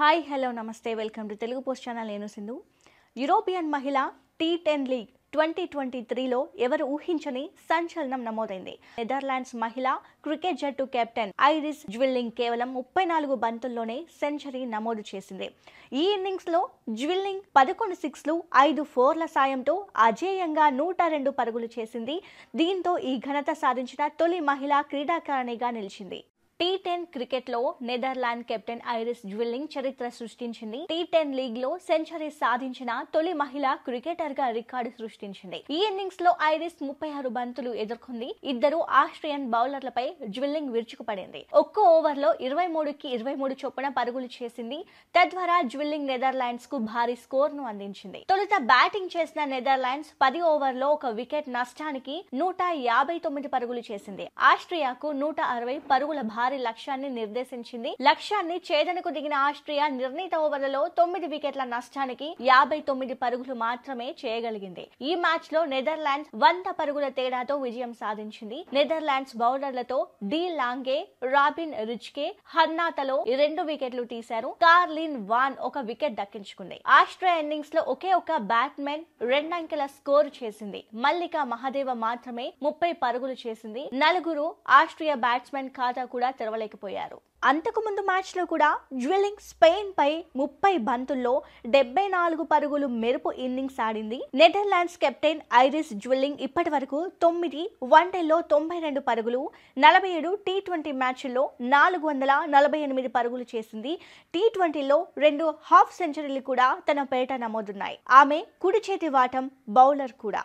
Hi hello నమస్తే welcome to Telugu post channel. నేను Sindhu. European మహిళ T10 లీగ్ 2023లో ఎవరు ఊహించని సంచలనం నమోదైంది. నెదర్లాండ్స్ మహిళా క్రికెట్ జట్టు కెప్టెన్ ఐరిస్ జ్విల్లింగ్ కేవలం 34 బంతుల్లోనే సెంచరీ నమోదు చేసింది. ఈ ఇన్నింగ్స్లో జ్విల్లింగ్ 11 సిక్స్లు 5 ఫోర్ల సాయంతో అజేయంగా 102 పరుగులు చేసింది. దీంతో ఈ ఘనత సాధించిన తొలి మహిళా క్రీడాకారిణిగా నిలిచింది. T10 క్రికెట్లో నెదర్లాండ్ కెప్టెన్ ఐరిస్ జ్విల్లింగ్ చరిత్ర సృష్టించింది. T10 లీగ్ లో సెంచరీ సాధించిన తొలి మహిళ క్రికెటర్ గా రికార్డు సృష్టించింది. ఈ ఇన్నింగ్స్ లో ఐరిస్ 36 బంతులు ఎదుర్కొంది. ఇద్దరు ఆస్ట్రియన్ బౌలర్లపై జ్విల్లింగ్ విరుచుకుపడింది. ఒక్కో ఓవర్లో 23కి 23 చొప్పున పరుగులు చేసింది. తద్వారా జ్విల్లింగ్ నెదర్లాండ్స్ కు భారీ స్కోర్ ను అందించింది. తొలుత బ్యాటింగ్ చేసిన నెదర్లాండ్స్ 10 ఓవర్లో ఒక వికెట్ నష్టానికి 159 పరుగులు చేసింది. ఆస్ట్రియాకు 160 పరుగుల భారీ లక్ష్యాన్ని నిర్దేశించింది. లక్ష్యాన్ని ఛేదనకు దిగిన ఆస్ట్రియా నిర్ణీత ఓవర్లలో 9 వికెట్ల నష్టానికి 59 పరుగులు మాత్రమే చేయగలిగింది. ఈ మ్యాచ్ లో నెదర్లాండ్స్ 100 పరుగుల తేడాతో విజయం సాధించింది. నెదర్లాండ్స్ బౌలర్లతో డి లాంగే, రాబిన్ రిచ్కే, హర్నాతలో 2 వికెట్లు తీశారు. కార్లిన్ వాన్ ఒక వికెట్ దక్కించుకుంది. ఆస్ట్రియా ఇన్నింగ్స్ లో ఒకే ఒక బ్యాట్స్మెన్ 2 అంకెల స్కోర్ చేసింది. మల్లికా మహదేవ మాత్రమే 30 పరుగులు చేసింది. 4 ఆస్ట్రియా బ్యాట్స్మెన్ ఖాతా కూడా తెరవలేకపోయారు. అంతకుముందు మ్యాచ్ లో కూడా జ్విల్లింగ్ స్పెయిన్ పై 30 బంతుల్లో 74 పరుగులు మెరుపు ఇన్నింగ్స్ ఆడింది. నెదర్లాండ్స్ కెప్టెన్ ఐరిస్ జ్విల్లింగ్ ఇప్పటి వరకు 9 వన్డేల్లో 92 పరుగులు, 47 T20 మ్యాచ్ల్లో 448 పరుగులు చేసింది. T20లో 2 హాఫ్ సెంచరీలు కూడా తన పేట నమోదున్నాయి. ఆమె కుడి చేతి వాటం బౌలర్ కూడా.